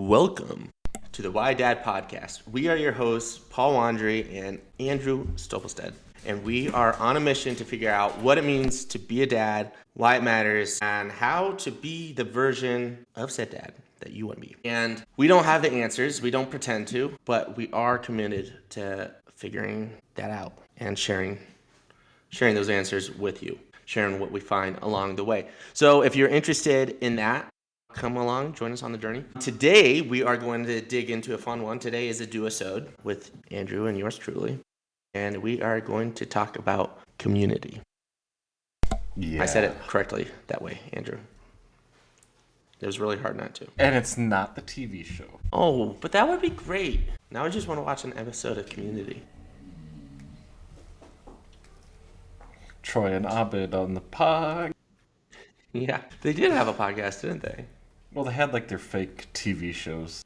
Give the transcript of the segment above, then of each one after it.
Welcome to the Why Dad podcast. We are your hosts, Paul Wandry and Andrew Stoppelstead, and we are on a mission to figure out what it means to be a dad, why it matters, and how to be the version of said dad that you want to be. And we don't have the answers, we don't pretend to, but we are committed to figuring that out and sharing those answers with you, sharing what we find along the way. So if you're interested in that, come along, join us on the journey. Today, we are going to dig into a fun one. Today is a duo-sode with Andrew and yours truly. And we are going to talk about community. Yeah. I said it correctly that way, Andrew. It was really hard not to. And it's not the TV show. Oh, but that would be great. Now I just want to watch an episode of Community. Troy and Abed on the pod. Yeah, they did have a podcast, didn't they? Well, they had like their fake TV shows.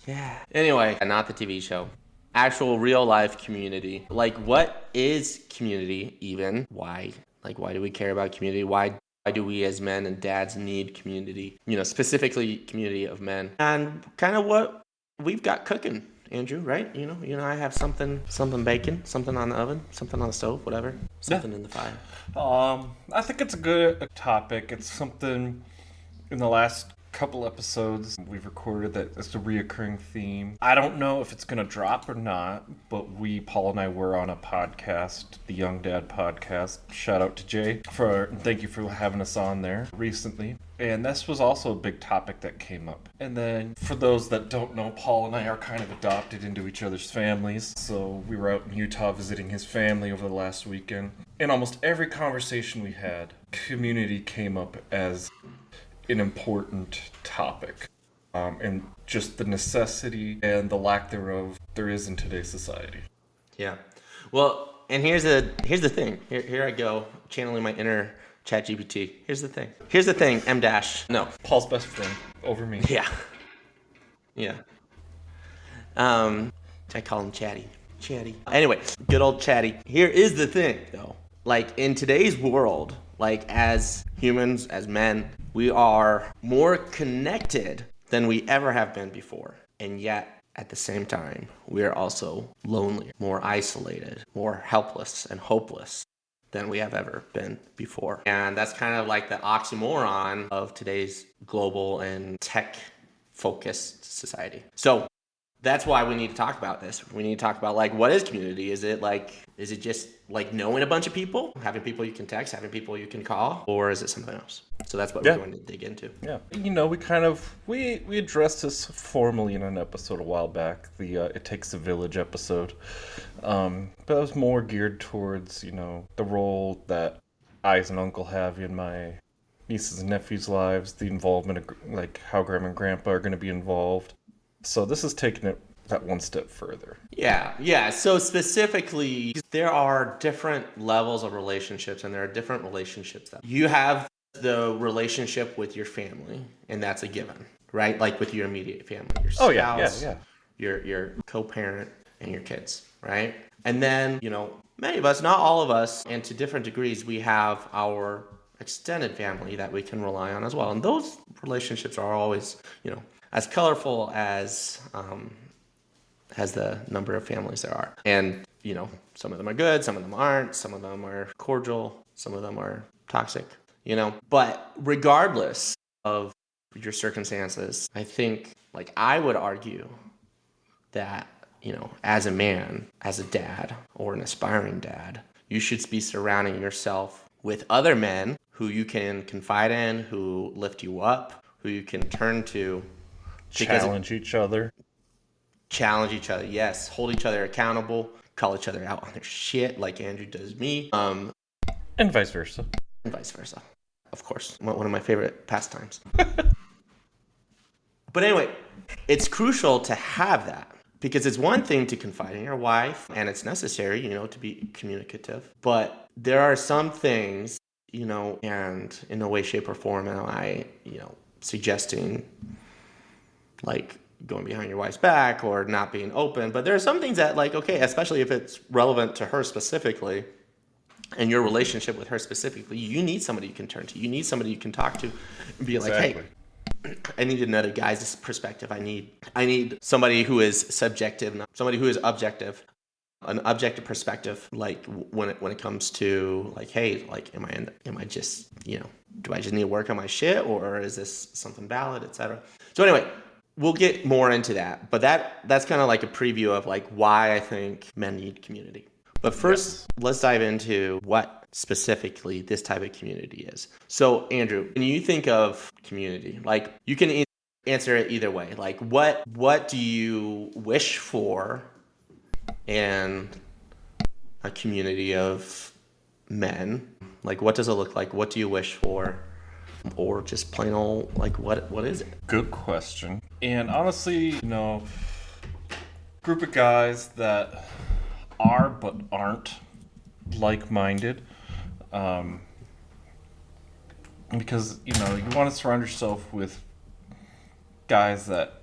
Yeah. Anyway, not the TV show. Actual real life community. Like, what is community even? Why? Like, why do we care about community? Why do we as men and dads need community? You know, specifically community of men. And kind of what we've got cooking, Andrew, right? You know, I have something baking, something on the oven, something on the stove, whatever. Something in the fire. I think it's a good topic. It's something in the last couple episodes we've recorded that it's a reoccurring theme. I don't know if it's going to drop or not, but Paul and I were on a podcast, the Young Dad podcast. Shout out to Jay thank you for having us on there recently. And this was also a big topic that came up. And then for those that don't know, Paul and I are kind of adopted into each other's families. So we were out in Utah visiting his family over the last weekend. In almost every conversation we had, community came up as an important topic, and just the necessity and the lack thereof there is in today's society. Yeah. Well, and here's the thing. Here I go, channeling my inner ChatGPT. Here's the thing, M dash. No. Paul's best friend over me. Yeah. Yeah. I call him Chatty. Anyway, good old Chatty. Here is the thing, though. Like, in today's world, like, as humans, as men, we are more connected than we ever have been before. And yet, at the same time, we are also lonely, more isolated, more helpless and hopeless than we have ever been before. And that's kind of like the oxymoron of today's global and tech-focused society. So that's why we need to talk about this. We need to talk about, like, what is community? Is it just like knowing a bunch of people, having people you can text, having people you can call, or is it something else? So that's what we're going to dig into. Yeah. You know, we addressed this formally in an episode a while back, the It Takes a Village episode. But that was more geared towards, you know, the role that I as an uncle have in my nieces and nephews' lives, the involvement of, like, how grandma and grandpa are going to be involved. So this is taking it that one step further. Yeah. So specifically, there are different levels of relationships, and there are different relationships that you have. The relationship with your family, and that's a given, right? Like with your immediate family, your spouse, your co-parent, and your kids, right? And then, you know, many of us, not all of us, and to different degrees, we have our extended family that we can rely on as well. And those relationships are always, you know, as colorful as the number of families there are. And, you know, some of them are good, some of them aren't, some of them are cordial, some of them are toxic, you know. But regardless of your circumstances, I think, like, I would argue that, you know, as a man, as a dad, or an aspiring dad, you should be surrounding yourself with other men who you can confide in, who lift you up, who you can turn to. Challenge each other, yes. Hold each other accountable, call each other out on their shit like Andrew does me. And vice versa. Of course. One of my favorite pastimes. But anyway, it's crucial to have that, because it's one thing to confide in your wife, and it's necessary, you know, to be communicative. But there are some things, you know, and in no way, shape, or form am I, you know, suggesting, like, going behind your wife's back or not being open. But there are some things that, like, okay, especially if it's relevant to her specifically and your relationship with her specifically, you need somebody you can turn to. You need somebody you can talk to and be like, hey, I need another guy's perspective. I need somebody who is subjective, not somebody who is objective. An objective perspective, like when it comes to like, hey, like, am I just, do I just need to work on my shit, or is this something valid, etc. So anyway, we'll get more into that, but that's kind of like a preview of like why I think men need community. But first, let's dive into what specifically this type of community is. So Andrew, when you think of community, like you can answer it either way. Like what do you wish for and a community of men? Like, what does it look like? What do you wish for? Or just plain old, like, what is it? Good question. And honestly, group of guys that are but aren't like-minded. Because, you want to surround yourself with guys that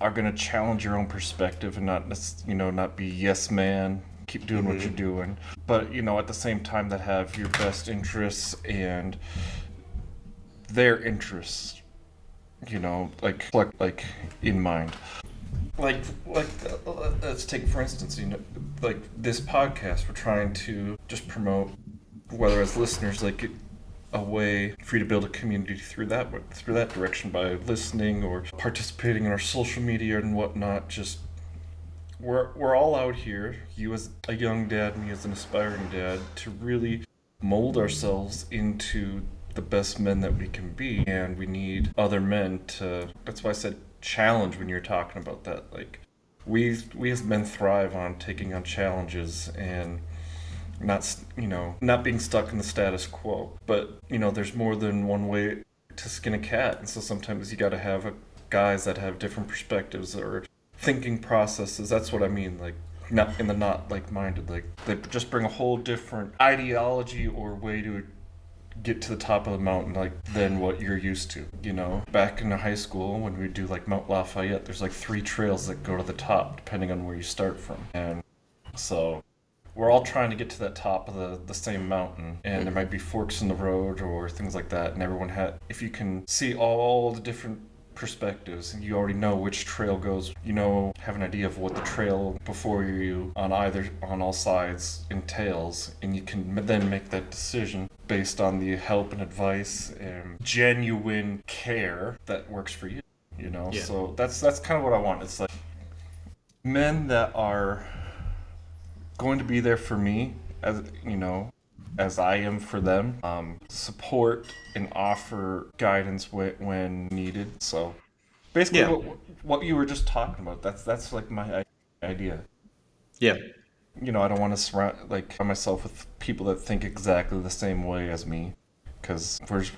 are going to challenge your own perspective and not be yes man, keep doing what you're doing, but at the same time that have your best interests and their interests, like in mind. Like let's take for instance, like this podcast, we're trying to just promote, whether as listeners, like a way for you to build a community through that direction by listening or participating in our social media and whatnot. Just we're all out here, you as a young dad, me as an aspiring dad, to really mold ourselves into the best men that we can be, and we need other men to. That's why I said challenge when you're talking about that. Like we as men thrive on taking on challenges and not being stuck in the status quo. But there's more than one way to skin a cat, and so sometimes you got to have guys that have different perspectives or thinking processes. That's what I mean, like not like-minded. Like they just bring a whole different ideology or way to get to the top of the mountain, like than what you're used to. Back in high school when we do like Mount Lafayette, there's like 3 trails that go to the top depending on where you start from, and so we're all trying to get to that top of the same mountain, and there might be forks in the road or things like that, and everyone if you can see all the different perspectives and you already know which trail goes, have an idea of what the trail before you on all sides entails, and you can then make that decision based on the help and advice and genuine care that works for you. Yeah. So that's kind of what I want. It's like men that are going to be there for me, as I am for them, support and offer guidance when needed. So basically, what you were just talking about, that's like my idea. Yeah. I don't want to surround myself with people that think exactly the same way as me, because where's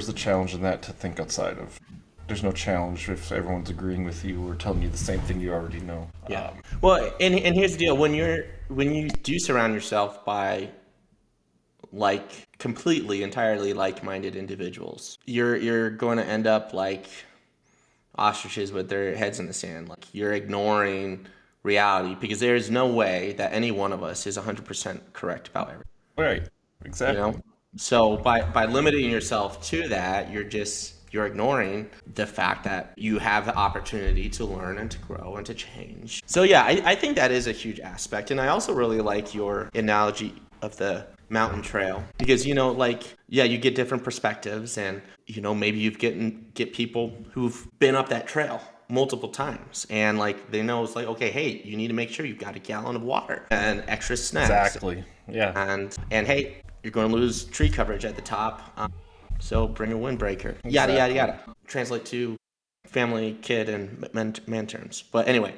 the challenge in that to think outside of? There's no challenge if everyone's agreeing with you or telling you the same thing you already know. Yeah. Well, and here's the deal: when you do surround yourself by like completely, entirely like-minded individuals, you're going to end up like ostriches with their heads in the sand. Like you're ignoring reality, because there is no way that any one of us is 100% correct about everything. Right. Exactly. So by limiting yourself to that, you're ignoring the fact that you have the opportunity to learn and to grow and to change. So yeah, I think that is a huge aspect. And I also really like your analogy of the mountain trail, because you get different perspectives, and maybe you get people who've been up that trail multiple times, and like they know it's like, okay, hey, you need to make sure you've got a gallon of water and extra snacks. Exactly. Yeah. And hey, you're going to lose tree coverage at the top, so bring a windbreaker. Exactly. Yada yada yada. Translate to family, kid, and man terms. But anyway,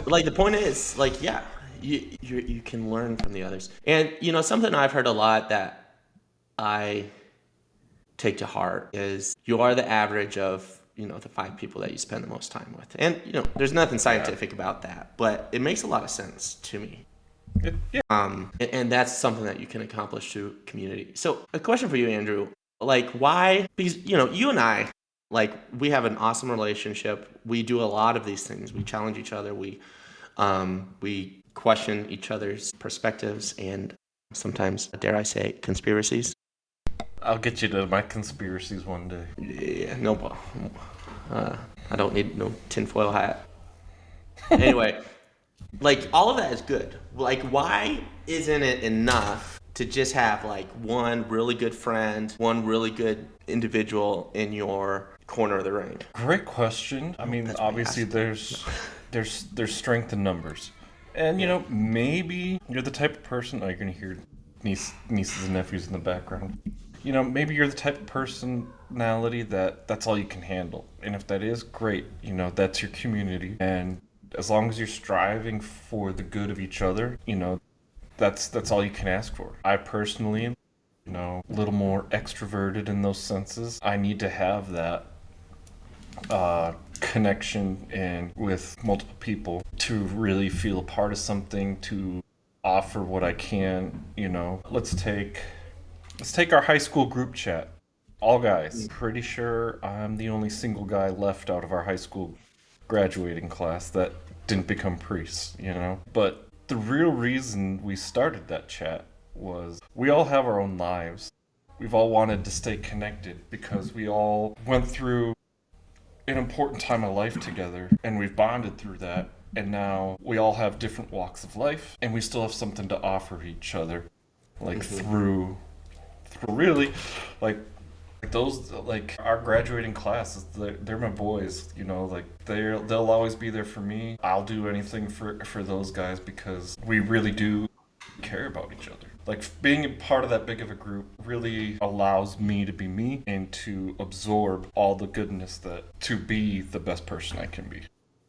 like the point is, like, yeah, you can learn from the others. And something I've heard a lot that I take to heart is you are the average of the 5 people that you spend the most time with. And there's nothing scientific about that, but it makes a lot of sense to me. Yeah. And that's something that you can accomplish through community. So a question for you, Andrew, like why? Because you and I, like, we have an awesome relationship. We do a lot of these things. We challenge each other. We question each other's perspectives and sometimes, dare I say, conspiracies. I'll get you to my conspiracies one day. Yeah, no problem. I don't need no tinfoil hat. Anyway, like all of that is good. Like, why isn't it enough to just have like one really good friend, one really good individual in your corner of the ring? Great question. I mean, That's obviously why there's strength in numbers, and you know maybe you're the type of person. Oh, you're gonna hear nieces and nephews in the background. You know, maybe you're the type of personality that's all you can handle, and if that is great, you know that's your community, and as long as you're striving for the good of each other, you know, that's all you can ask for. I personally, you know, a little more extroverted in those senses. I need to have that connection and with multiple people to really feel a part of something, to offer what I can. You know, let's take our high school group chat. All guys. Pretty sure I'm the only single guy left out of our high school graduating class that didn't become priests, you know? But the real reason we started that chat was we all have our own lives. We've all wanted to stay connected because we all went through an important time of life together and we've bonded through that. And now we all have different walks of life and we still have something to offer each other. Like through really, like those, like our graduating class, they're my boys, you know, like they'll always be there for me. I'll do anything for those guys because we really do care about each other. Like being a part of that big of a group really allows me to be me and to absorb all the goodness to be the best person I can be.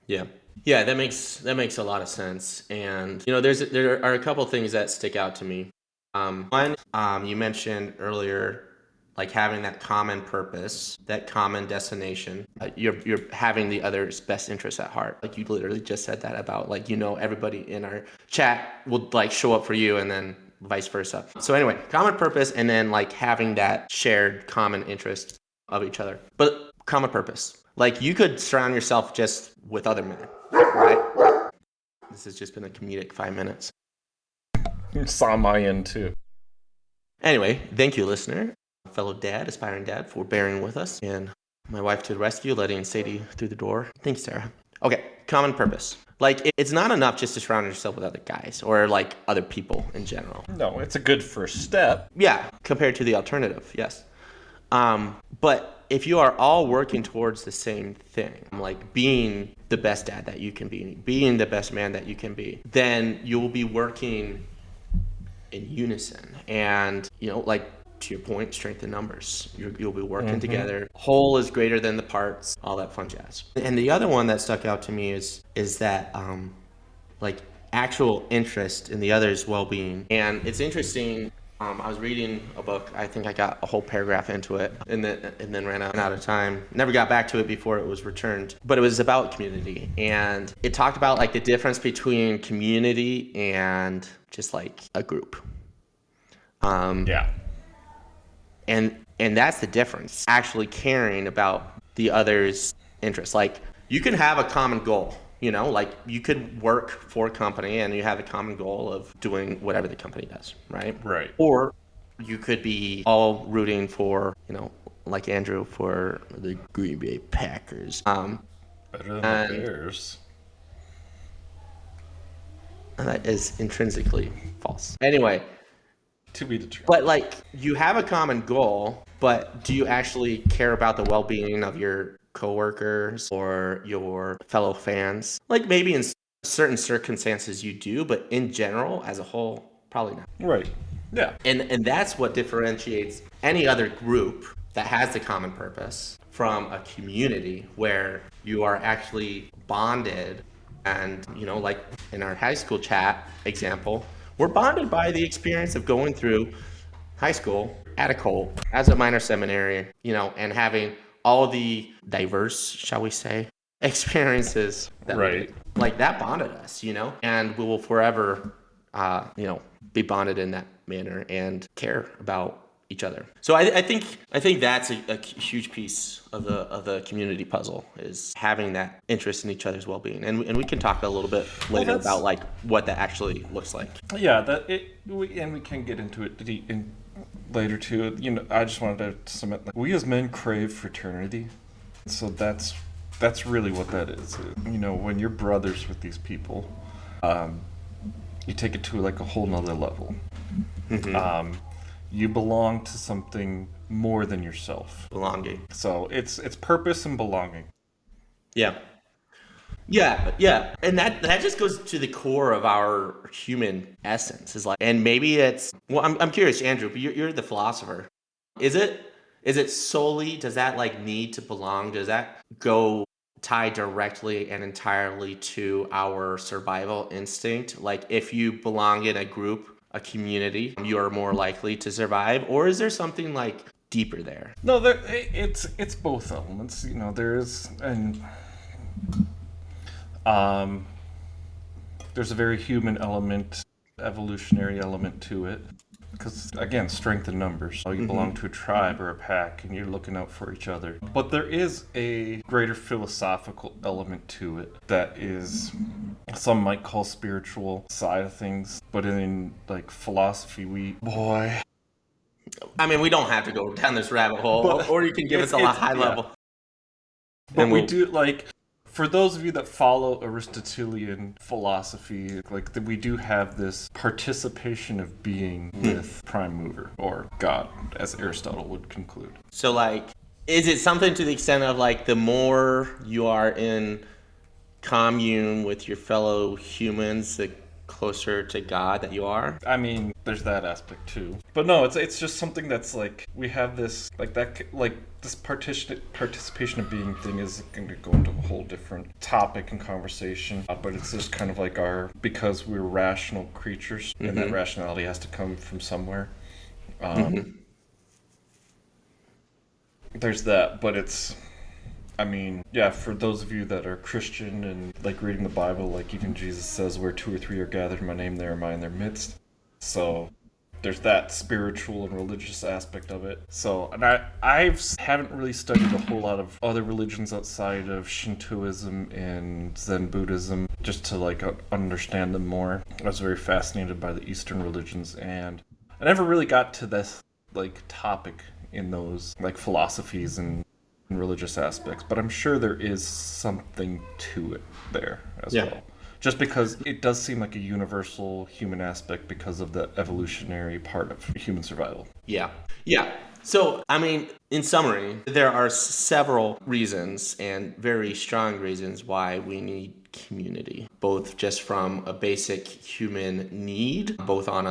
Yeah. Yeah, that makes a lot of sense. And you know, there are a couple of things that stick out to me. One, you mentioned earlier, like having that common purpose, that common destination. You're having the other's best interests at heart. Like you literally just said that about like, you know, everybody in our chat will like show up for you and then vice versa. So anyway, common purpose and then like having that shared common interest of each other. But common purpose. Like you could surround yourself just with other men, right? This has just been a comedic 5 minutes. You saw my end too. Anyway, thank you, listener. Fellow dad, aspiring dad, for bearing with us, and my wife to the rescue, letting Sadie through the door. Thanks, Sarah. Okay, common purpose. Like, it's not enough just to surround yourself with other guys or like other people in general. No, it's a good first step. Yeah, compared to the alternative, yes. But if you are all working towards the same thing, like being the best dad that you can be, being the best man that you can be, then you will be working in unison. And, you know, like, to your point, strength in numbers. You'll be working together. Whole is greater than the parts, all that fun jazz. And the other one that stuck out to me is that like actual interest in the other's well-being. And it's interesting. I was reading a book. I think I got a whole paragraph into it and then ran out of time. Never got back to it before it was returned. But it was about community. And it talked about like the difference between community and just like a group. Yeah. And that's the difference. Actually caring about the other's interests. Like you can have a common goal, you know, like you could work for a company and you have a common goal of doing whatever the company does, right? Right. Or you could be all rooting for, you know, like Andrew, for the Green Bay Packers. Better than the Bears. And that is intrinsically false. Anyway. To be determined. But like you have a common goal, but do you actually care about the well-being of your coworkers or your fellow fans? Like maybe in certain circumstances you do, but in general, as a whole, probably not. Right. Yeah. And that's what differentiates any other group that has the common purpose from a community where you are actually bonded. And, you know, like in our high school chat example, we're bonded by the experience of going through high school at a cult, as a minor seminary, you know, and having all the diverse, shall we say, experiences that we did. Like that bonded us, you know, and we will forever, you know, be bonded in that manner and care about each other. So I think that's a huge piece of the community puzzle, is having that interest in each other's well-being, and we can talk a little bit later about like what that actually looks like. Yeah, we can get into it later too. I just wanted to submit, like, we as men crave fraternity. So that's really what that is. When you're brothers with these people, you take it to like a whole nother level. You belong to something more than yourself. Belonging. So it's purpose and belonging. Yeah. Yeah, and that just goes to the core of our human essence. Is like, and maybe it's well, I'm curious, Andrew, but you're the philosopher. Is it solely? Does that like need to belong? Does that go tie directly and entirely to our survival instinct? Like, if you belong in a group, a community, you are more likely to survive, or is there something like deeper there? No, it's both elements. There's there's a very human element, evolutionary element to it. Because, again, strength in numbers. So you belong to a tribe or a pack, and you're looking out for each other. But there is a greater philosophical element to it that is, some might call spiritual side of things. But in, like, philosophy, I mean, we don't have to go down this rabbit hole, or you can give us a high level. But we do, like, for those of you that follow Aristotelian philosophy, like, we do have this participation of being with prime mover, or God, as Aristotle would conclude. So, like, is it something to the extent of, like, the more you are in commune with your fellow humans, the closer to God that you are? I mean, there's that aspect too. But no, it's just something that's like, we have this, like, that, like, this participation of being thing is going to go into a whole different topic and conversation. But it's just kind of like because we're rational creatures, and that rationality has to come from somewhere. There's that, but it's, I mean, yeah, for those of you that are Christian and like reading the Bible, like even Jesus says, where 2 or 3 are gathered in my name, there am I in their midst. So there's that spiritual and religious aspect of it. So, and I haven't really studied a whole lot of other religions outside of Shintoism and Zen Buddhism, just to like understand them more. I was very fascinated by the Eastern religions, and I never really got to this like topic in those like philosophies and religious aspects, but I'm sure there is something to it there as well. Just because it does seem like a universal human aspect because of the evolutionary part of human survival. Yeah. So, I mean, in summary, there are several reasons, and very strong reasons, why we need community, both just from a basic human need, both on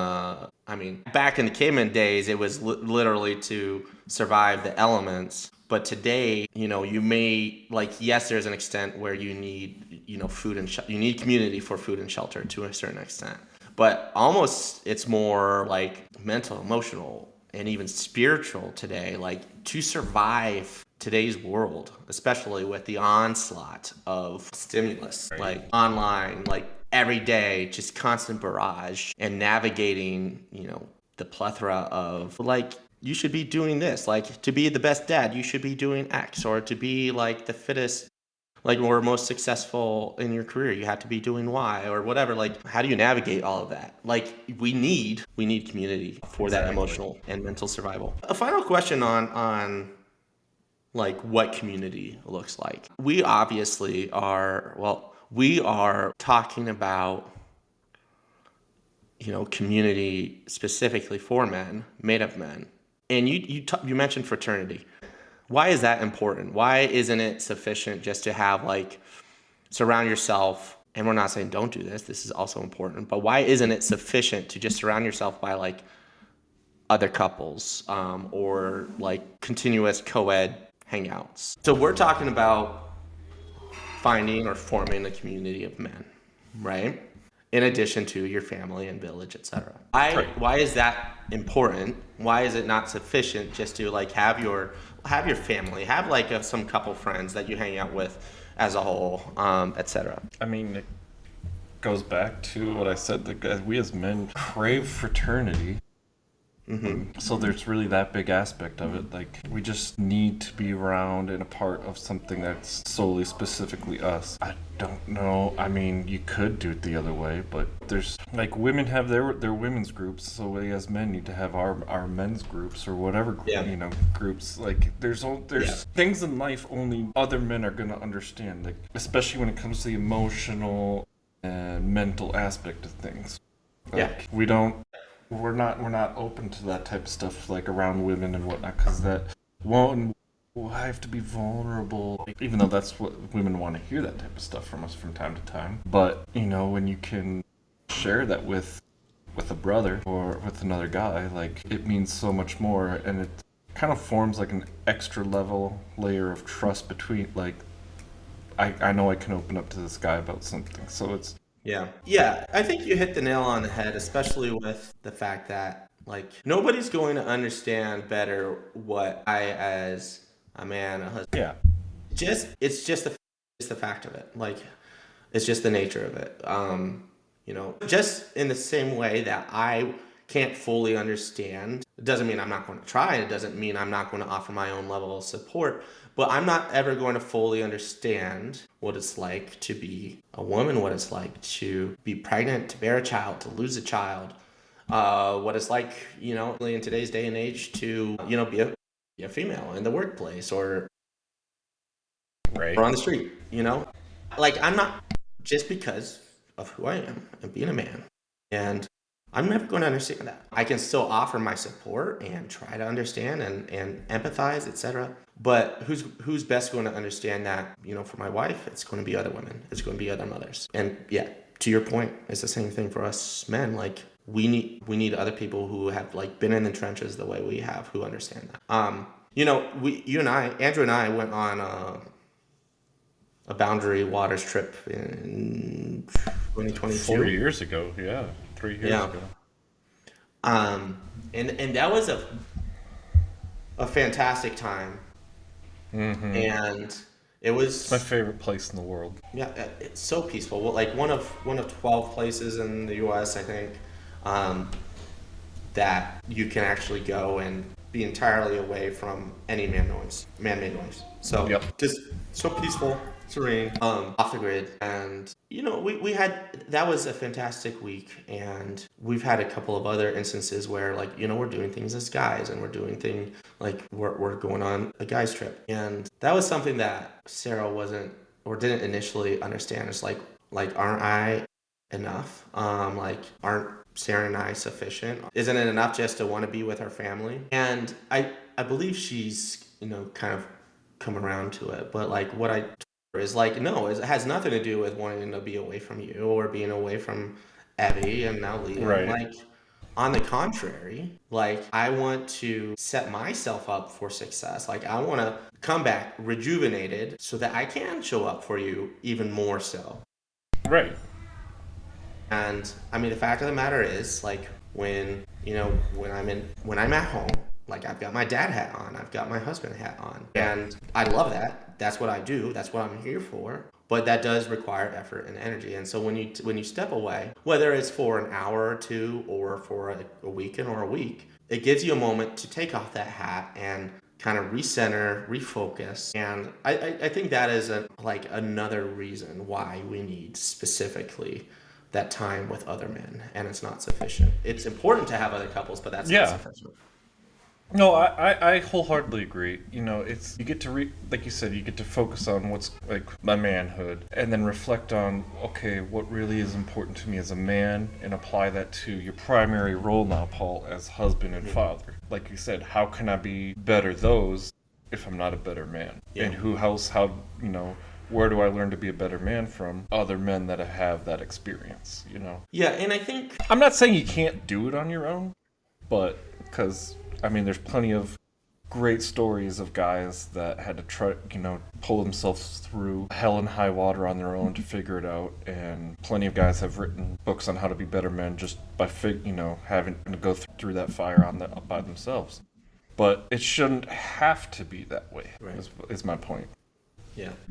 back in the caveman days, it was literally to survive the elements. But today, you may, like, yes, there's an extent where you need, food and you need community for food and shelter to a certain extent. But almost it's more like mental, emotional, and even spiritual today, like to survive today's world, especially with the onslaught of stimulus, like online, like every day, just constant barrage, and navigating, the plethora of, like, you should be doing this, like, to be the best dad, you should be doing X, or to be like the fittest, like, or most successful in your career, you have to be doing Y, or whatever. Like, how do you navigate all of that? Like, we need community for that emotional and mental survival. A final question on like what community looks like. We obviously we are talking about, community specifically for men, made of men. And you mentioned fraternity. Why is that important? Why isn't it sufficient just to have, like, surround yourself, and we're not saying don't do this, this is also important, but why isn't it sufficient to just surround yourself by, like, other couples, or, like, continuous co-ed hangouts? So we're talking about finding or forming a community of men, right? In addition to your family and village, etc. Why is that important? Why is it not sufficient just to, like, have your family, have, like, some couple friends that you hang out with as a whole, etc. I mean, it goes back to what I said, that we as men crave fraternity. So there's really that big aspect of it. Like, we just need to be around and a part of something that's solely specifically us. I don't know. I mean, you could do it the other way, but there's like women have their women's groups, so we as men need to have our men's groups or whatever groups. Like there's things in life only other men are gonna understand. Like especially when it comes to the emotional and mental aspect of things. Like we're not open to that type of stuff like around women and whatnot because that one will have to be vulnerable, even though that's what women want to hear, that type of stuff from us from time to time. But when you can share that with a brother or with another guy, like it means so much more, and it kind of forms like an extra layer of trust between like I know I can open up to this guy about something, so it's Yeah, I think you hit the nail on the head, especially with the fact that like nobody's going to understand better what I as a man, a husband. yeah. It's just the fact of it. Like it's just the nature of it. Just in the same way that I can't fully understand, it doesn't mean I'm not going to try. It doesn't mean I'm not going to offer my own level of support. But I'm not ever going to fully understand what it's like to be a woman, what it's like to be pregnant, to bear a child, to lose a child, what it's like, in today's day and age to, be a female in the workplace or Right. on the street, Like I'm not, just because of who I am and being a man. And I'm never going to understand that. I can still offer my support and try to understand and empathize, etc. But who's best going to understand that? For my wife, it's going to be other women. It's going to be other mothers. And yeah, to your point, it's the same thing for us men. Like we need other people who have like been in the trenches the way we have, who understand that. Andrew and I went on a Boundary Waters trip in 2022. 4 years ago, yeah. 3 years ago. And that was a fantastic time. And it It's my was favorite place in the world. it's so peaceful. Well, like one of 12 places in the U.S. I think that you can actually go and be entirely away from any man-made noise. So just so peaceful, serene, off the grid. And we had, that was a fantastic week, and we've had a couple of other instances where like we're doing things as guys, and we're doing things like we're going on a guys trip, and that was something that Sarah wasn't or didn't initially understand. It's like aren't I enough? Like aren't Sarah and I sufficient? Isn't it enough just to want to be with her family? And I believe she's kind of come around to it, but like what I is like, no, it has nothing to do with wanting to be away from you or being away from Abby and now Lee. Right. Like, on the contrary, like, I want to set myself up for success. Like, I want to come back rejuvenated so that I can show up for you even more so. Right. And I mean, the fact of the matter is, like, when I'm at home, like I've got my dad hat on, I've got my husband hat on, and I love that. That's what I do. That's what I'm here for. But that does require effort and energy. And so when you step away, whether it's for an hour or two or for a weekend or a week, it gives you a moment to take off that hat and kind of recenter, refocus. And I think that is another reason why we need specifically that time with other men, and it's not sufficient. It's important to have other couples, but that's not sufficient. No, I wholeheartedly agree. It's you get to like you said, you get to focus on what's like my manhood, and then reflect on okay, what really is important to me as a man, and apply that to your primary role now, Paul, as husband and father. Like you said, how can I be better those if I'm not a better man? Yeah. And where do I learn to be a better man from? Other men that have that experience, Yeah, and I think I'm not saying you can't do it on your own, but because there's plenty of great stories of guys that had to try, pull themselves through hell and high water on their own to figure it out, and plenty of guys have written books on how to be better men just by having to go through that fire by themselves. But it shouldn't have to be that way. Right. Is my point.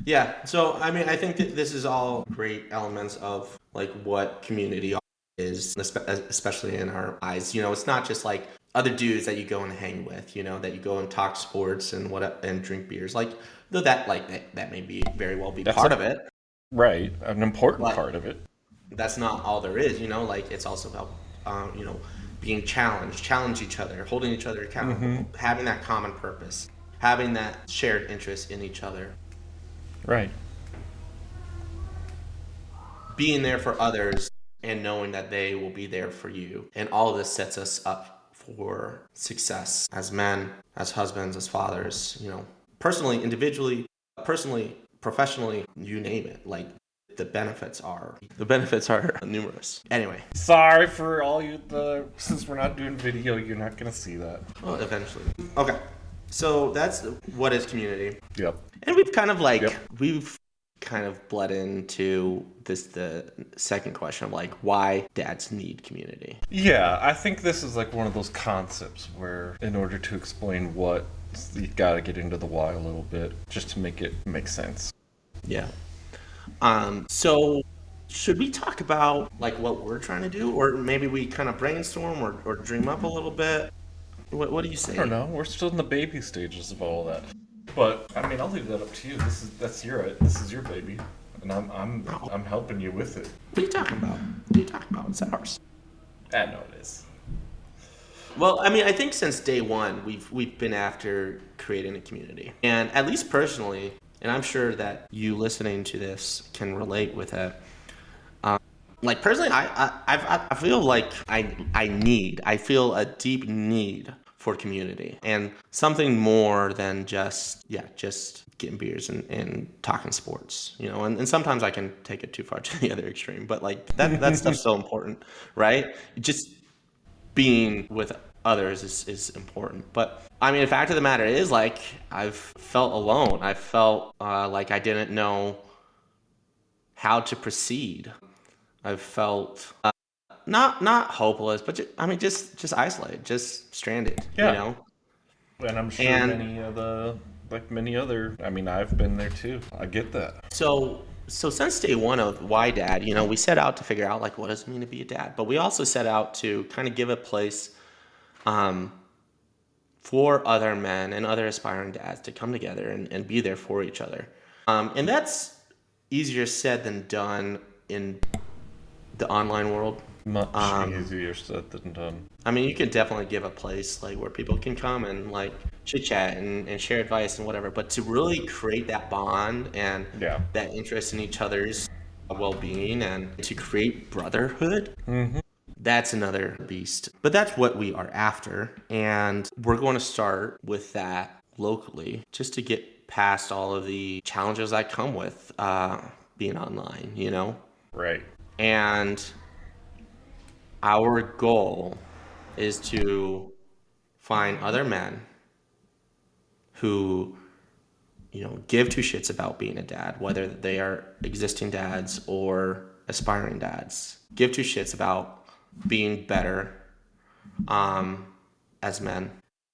Yeah. So I think that this is all great elements of like what community is, especially in our eyes. It's not just like other dudes that you go and hang with, that you go and talk sports and drink beers. Like, though that may be very well be That's part of it, right, an important but part of it. that's not all there is. Like it's also about being challenge each other, holding each other accountable, having that common purpose, having that shared interest in each other, Right. being there for others, and knowing that they will be there for you. And all of this sets us up for success as men, as husbands, as fathers, personally, individually, personally, professionally, you name it. Like the benefits are numerous. Anyway, Sorry for all since we're not doing video, you're not gonna see that. well, eventually. Okay. So that's what is community. Yep. And we've kind of Yep. we've kind of bled into the second question of why dads need community. Yeah, I think this is like one of those concepts where in order to explain what, you gotta get into the why a little bit just to make it make sense. Yeah. So should we talk about what we're trying to do, or maybe we kind of brainstorm or dream up a little bit? What do you say? I don't know. We're still in the baby stages of all that. But I mean, I'll leave that up to you. This is your baby, and I'm helping you with it. What are you talking about? What are you talking about? It's ours. I know it is. Well, I mean, I think since day one, we've been after creating a community, and at least personally, and I'm sure that you listening to this can relate with it. Personally, I feel like I feel a deep need for community and something more than just getting beers and talking sports, and sometimes I can take it too far to the other extreme, but that stuff's so important, right? Just being with others is important. But I mean, the fact of the matter is, I've felt alone. I felt like I didn't know how to proceed. I've felt not hopeless, but just isolated, just stranded. Yeah. And I'm sure And many other. I mean, I've been there too. I get that. so since day one of Why Dad, we set out to figure out what does it mean to be a dad, but we also set out to kind of give a place for other men and other aspiring dads to come together and be there for each other. And that's easier said than done in the online world. Much easier said than done. I mean, you can definitely give a place where people can come and chit chat and share advice and whatever, but to really create that bond and that interest in each other's well-being and to create brotherhood, that's another beast. But that's what we are after, and we're going to start with that locally just to get past all of the challenges that come with being online, Right. And our goal is to find other men who, give two shits about being a dad, whether they are existing dads or aspiring dads. Give two shits about being better as men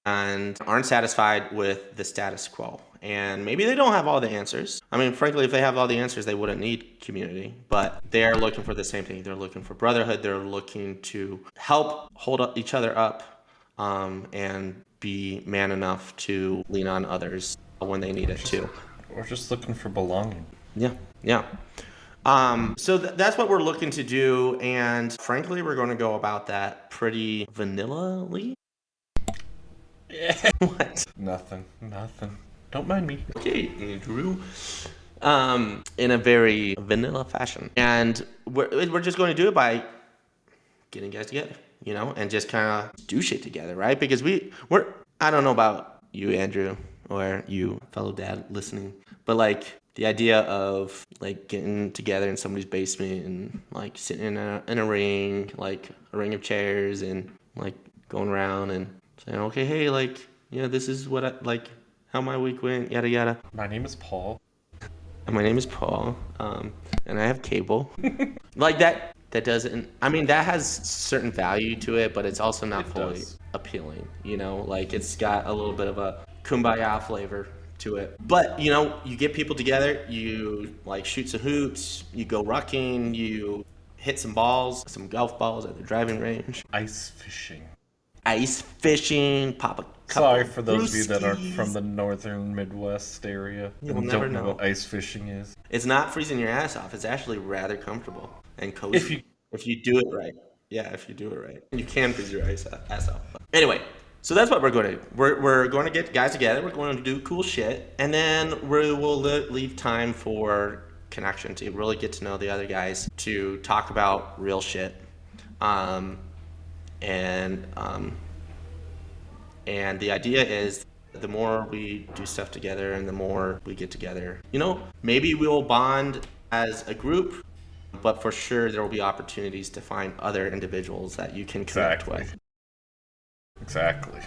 and aren't satisfied with the status quo. And maybe they don't have all the answers. I mean, frankly, if they have all the answers, they wouldn't need community. But they're looking for the same thing. They're looking for brotherhood. They're looking to help hold each other up and be man enough to lean on others when they need it too. Or just looking for belonging. Yeah. So that's what we're looking to do. And frankly, we're going to go about that pretty vanilla-ly. What? Nothing. Don't mind me. Okay, Andrew. In a very vanilla fashion. And we're just going to do it by getting guys together, and just kind of do shit together, right? Because we're, I don't know about you, Andrew, or you, fellow dad listening, but the idea of getting together in somebody's basement and sitting in a ring, a ring of chairs, and going around and saying, okay, hey, this is what I how my week went, yada yada. My name is Paul. And my name is Paul, and I have cable. That doesn't. I mean, that has certain value to it, but it's also not fully appealing. It's got a little bit of a kumbaya flavor to it. But you get people together. You shoot some hoops. You go rucking. You hit some balls, some golf balls at the driving range. Ice fishing. ice fishing, pop a couple Sorry of for those of you that aren't from brewskis. the northern Midwest area You'll and never don't know know. what ice fishing is. It's not freezing your ass off. It's actually rather comfortable and If you cozy if you do it right. Yeah, if you do it right. You can freeze your ass off. But anyway, so that's what we're going to do. We're going to get guys together. We're going to do cool shit. And then we will leave time for connection to really get to know the other guys, to talk about real shit. Um, and and the idea is the more we do stuff together and the more we get together, maybe we'll bond as a group, but for sure there will be opportunities to find other individuals that you can connect exactly, with. exactly.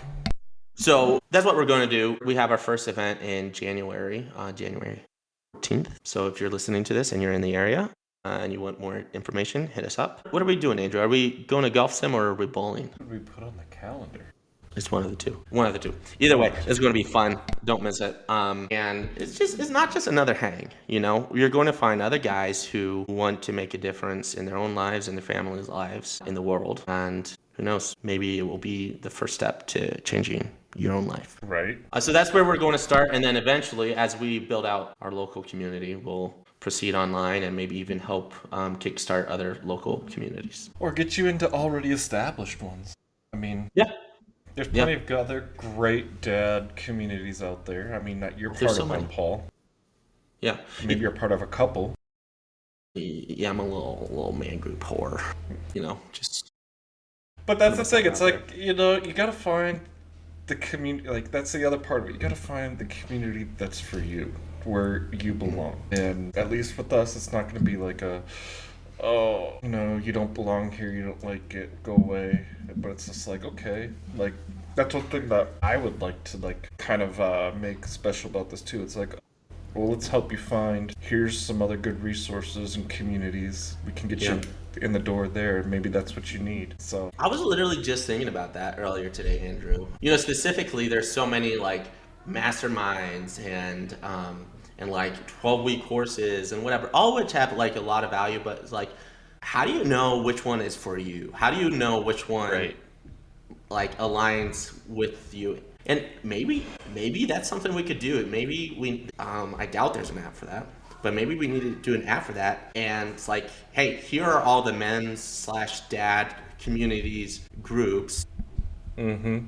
So that's what we're going to do. We have our first event in January, January 14th. So if you're listening to this and you're in the area and you want more information, hit us up. What are we doing, Andrew? Are we going to golf sim or are we bowling? What did we put on the calendar? It's one of the two. One of the two. Either way, it's going to be fun. Don't miss it. And it's not just another hang. You're going to find other guys who want to make a difference in their own lives and their families' lives in the world. And who knows? Maybe it will be the first step to changing your own life. Right. So that's where we're going to start, and then eventually, as we build out our local community, we'll proceed online and maybe even help kickstart other local communities. Or get you into already established ones. I mean, Yeah. There's plenty of other great dad communities out there. I mean, that you're part of one, Paul. Yeah. Maybe you're part of a couple. Yeah, I'm a little man group whore. Just. But that's the thing. It's like, you gotta find the community. Like, that's the other part of it. You gotta find the community that's for you, where you belong. And at least with us, it's not gonna be like you don't belong here, you don't like it, go away. But it's just like, okay, like, that's one thing that I would like to, like, kind of make special about this too. It's like, well, let's help you find, here's some other good resources and communities. We can get you in the door there. Maybe that's what you need. So I was literally just thinking about that earlier today, Andrew. Specifically, there's so many, like, masterminds and like 12-week courses and whatever, all of which have, like, a lot of value, but it's like, how do you know which one is for you? How do you know which one like aligns with you? And maybe that's something we could do. Maybe I doubt there's an app for that, but maybe we need to do an app for that. And it's like, hey, here are all the men's/dad communities groups. Mm-hmm.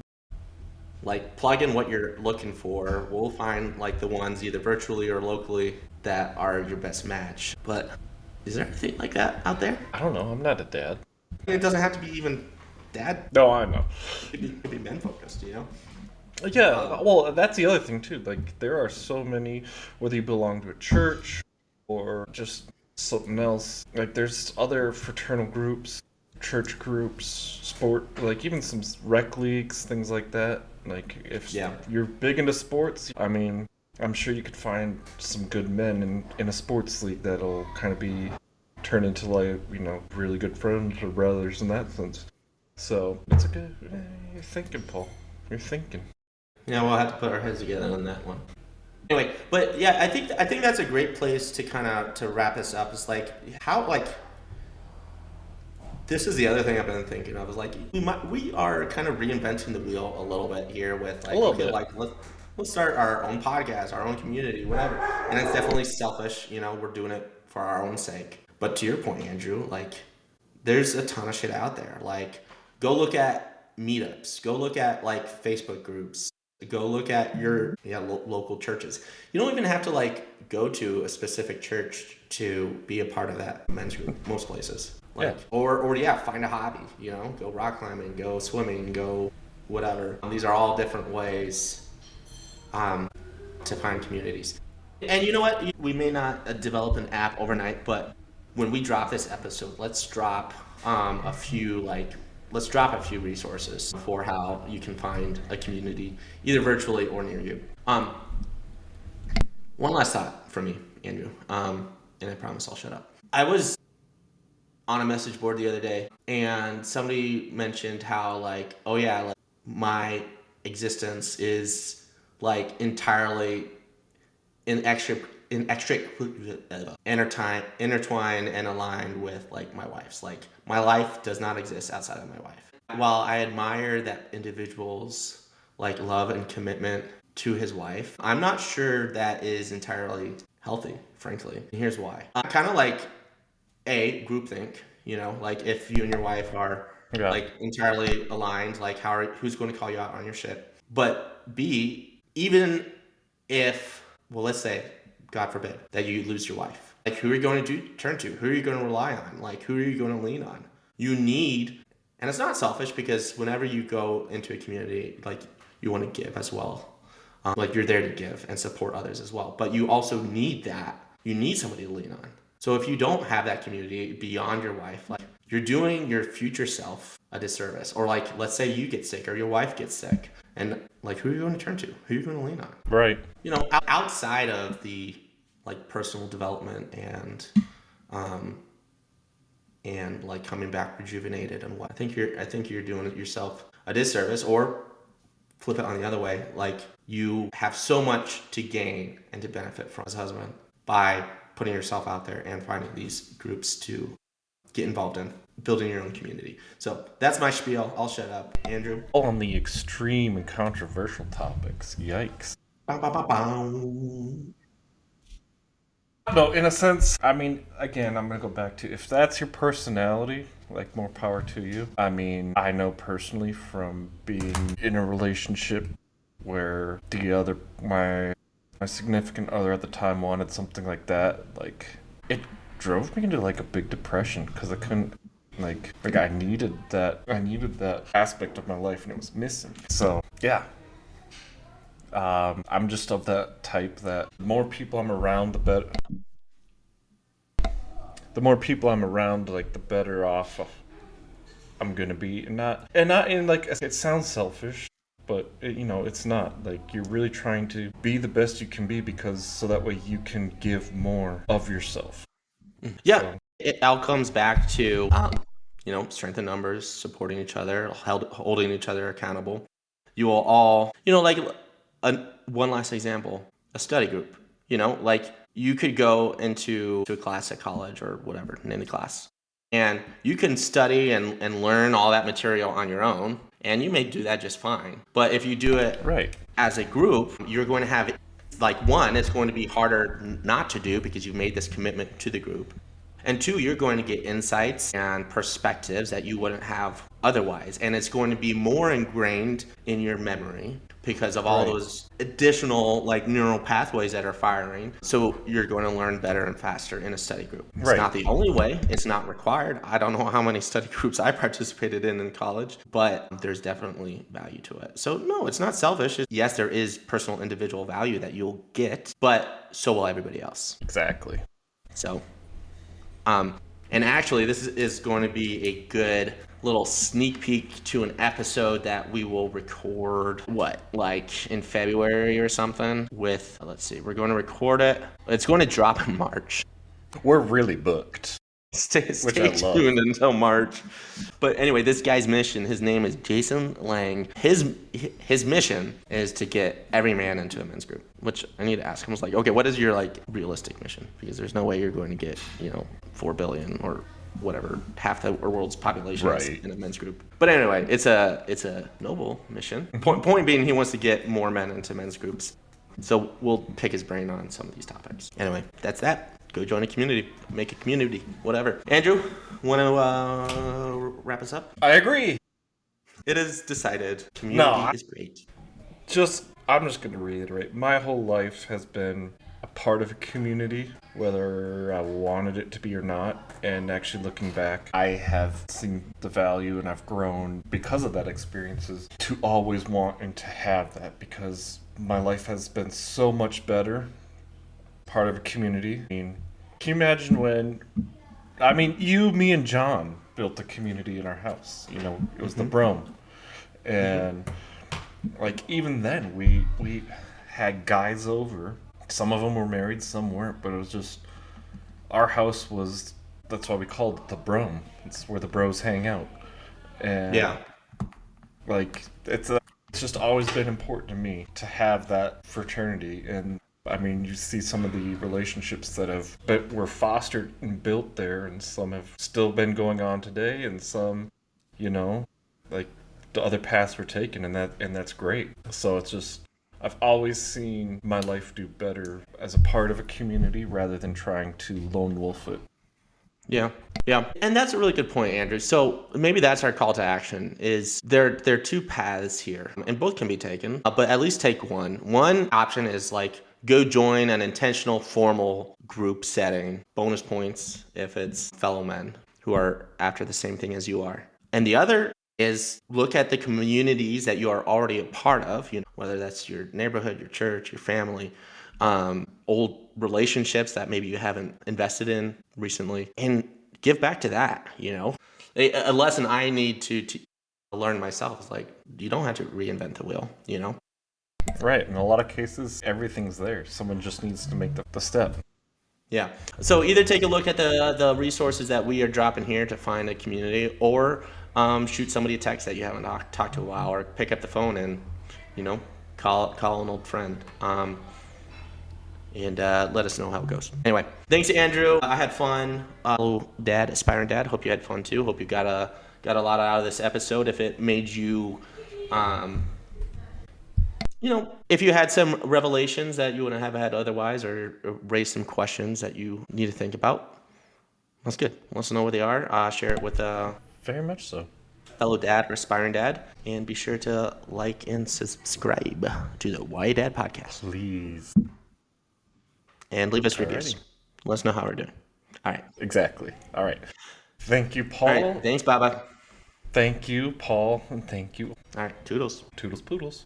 Like, plug in what you're looking for. We'll find, like, the ones either virtually or locally that are your best match. But is there anything like that out there? I don't know. I'm not a dad. It doesn't have to be even dad. No, I know. It could be men focused, Yeah, well, that's the other thing too. Like, there are so many, whether you belong to a church or just something else. Like, there's other fraternal groups, church groups, sport, like even some rec leagues, things like that. Like, if you're big into sports, I mean, I'm sure you could find some good men in a sports league that'll kind of be turned into, like, really good friends or brothers in that sense. So it's a good. You're thinking, Paul. You're thinking. Yeah, we'll have to put our heads together on that one. Anyway, but yeah, I think that's a great place to kind of to wrap this up. It's like, how, like, this is the other thing I've been thinking of. Is like, we are kind of reinventing the wheel a little bit here with, like, like, let's start our own podcast, our own community, whatever. And it's definitely selfish, we're doing it for our own sake. But to your point, Andrew, like, there's a ton of shit out there. Like, go look at meetups, go look at, like, Facebook groups, go look at your local churches. You don't even have to, like, go to a specific church to be a part of that men's group most places. Like, or find a hobby, go rock climbing, go swimming, go whatever. These are all different ways to find communities. And you know what? We may not develop an app overnight, but when we drop this episode, let's drop a few resources for how you can find a community, either virtually or near you. One last thought from me, Andrew, and I promise I'll shut up. I was on a message board the other day, and somebody mentioned how, like, oh yeah, like, my existence is, like, entirely intertwined and aligned with, like, my wife's. Like, my life does not exist outside of my wife. While I admire that individual's like love and commitment to his wife, I'm not sure that is entirely healthy, frankly. And here's why. Kind of like groupthink, like if you and your wife are Yeah. like entirely aligned, like who's going to call you out on your shit? But B, even if, well, let's say, God forbid, that you lose your wife, like who are you going to turn to? Who are you going to rely on? Like who are you going to lean on? You need, and it's not selfish because whenever you go into a community, like you want to give as well. Like you're there to give and support others as well. But you also need that. You need somebody to lean on. So if you don't have that community beyond your wife, like you're doing your future self a disservice. Or like, let's say you get sick or your wife gets sick, and like, who are you going to turn to? Who are you going to lean on? Right. Outside of the like personal development and like coming back rejuvenated and what, I think you're doing it yourself a disservice, or flip it on the other way, like you have so much to gain and to benefit from as a husband by putting yourself out there and finding these groups to get involved in, building your own community. So that's my spiel. I'll shut up. Andrew? On the extreme and controversial topics. Yikes. Bow, bow, bow, bow. No, in a sense, I mean, again, I'm going to go back to if that's your personality, like more power to you. I mean, I know personally from being in a relationship where my significant other at the time wanted something like that, like it drove me into like a big depression because I couldn't like I needed that aspect of my life and it was missing. So, yeah. I'm just of that type that the more people I'm around, the better. The more people I'm around, like the better off I'm gonna be, and not in like it sounds selfish, but it's not. Like you're really trying to be the best you can be because so that way you can give more of yourself. Yeah, So, it all comes back to strength in numbers, supporting each other, holding each other accountable. You will all, like one last example, a study group. Like you could go into a class at college or whatever, name the class, and you can study and learn all that material on your own, and you may do that just fine. But if you do it right. as a group, you're going to have, like, one, it's going to be harder not to do because you've made this commitment to the group. And two, you're going to get insights and perspectives that you wouldn't have otherwise. And it's going to be more ingrained in your memory because of all Right. those additional like neural pathways that are firing. So you're going to learn better and faster in a study group. It's Right. not the only way. It's not required. I don't know how many study groups I participated in college, but there's definitely value to it. So no, it's not selfish. Yes, there is personal individual value that you'll get, but so will everybody else. Exactly. So and actually, this is going to be a good little sneak peek to an episode that we will record, like in February or something with, let's see, we're going to record it. It's going to drop in March. We're really booked. Stay Which I love. tuned until March. But anyway, this guy's mission, his name is Jason Lang. His mission is to get every man into a men's group, which I need to ask him. I was like, okay, what is your like realistic mission? Because there's no way you're going to get, 4 billion or whatever, half the world's population is Right. in a men's group. But anyway, it's a noble mission. Point being, he wants to get more men into men's groups. So we'll pick his brain on some of these topics. Anyway, that's that. Go join a community, make a community, whatever. Andrew, want to wrap us up? I agree. It is decided. Community is great. I'm just going to reiterate. My whole life has been a part of a community, whether I wanted it to be or not. And actually looking back, I have seen the value and I've grown because of that experiences to always want and to have that because my life has been so much better. Part of a community. I mean, can you imagine when, you, me, and John built the community in our house. It was the Brome. And, like, even then, we had guys over. Some of them were married, some weren't. But it was just, our house was, that's why we called it the Brome. It's where the bros hang out. And, Yeah. like, it's just always been important to me to have that fraternity. And you see some of the relationships that were fostered and built there, and some have still been going on today, and some, like the other paths were taken, and that's great. So it's just I've always seen my life do better as a part of a community rather than trying to lone wolf it. Yeah. Yeah. And that's a really good point, Andrew. So maybe that's our call to action is there are two paths here and both can be taken, but at least take one. One option is like go join an intentional formal group setting, bonus points if it's fellow men who are after the same thing as you are. And the other is look at the communities that you are already a part of, whether that's your neighborhood, your church, your family, old relationships that maybe you haven't invested in recently, and give back to that. A lesson I need to learn myself is like you don't have to reinvent the wheel. Right. In a lot of cases, everything's there. Someone just needs to make the step. Yeah. So either take a look at the resources that we are dropping here to find a community, or shoot somebody a text that you haven't talked to a while, or pick up the phone and call an old friend. And let us know how it goes. Anyway, thanks, Andrew. I had fun. Hello, Dad, aspiring dad. Hope you had fun too. Hope you got a lot out of this episode. If it made you, if you had some revelations that you wouldn't have had otherwise, or raised some questions that you need to think about, that's good. Let us know where they are. Share it with a Very much so. fellow dad or aspiring dad, and be sure to like and subscribe to the Why Dad podcast. Please. And leave us reviews. Alrighty. Let us know how we're doing. All right. Exactly. All right. Thank you, Paul. All right. Thanks, Baba. Thank you, Paul. And thank you. All right. Toodles. Toodles poodles.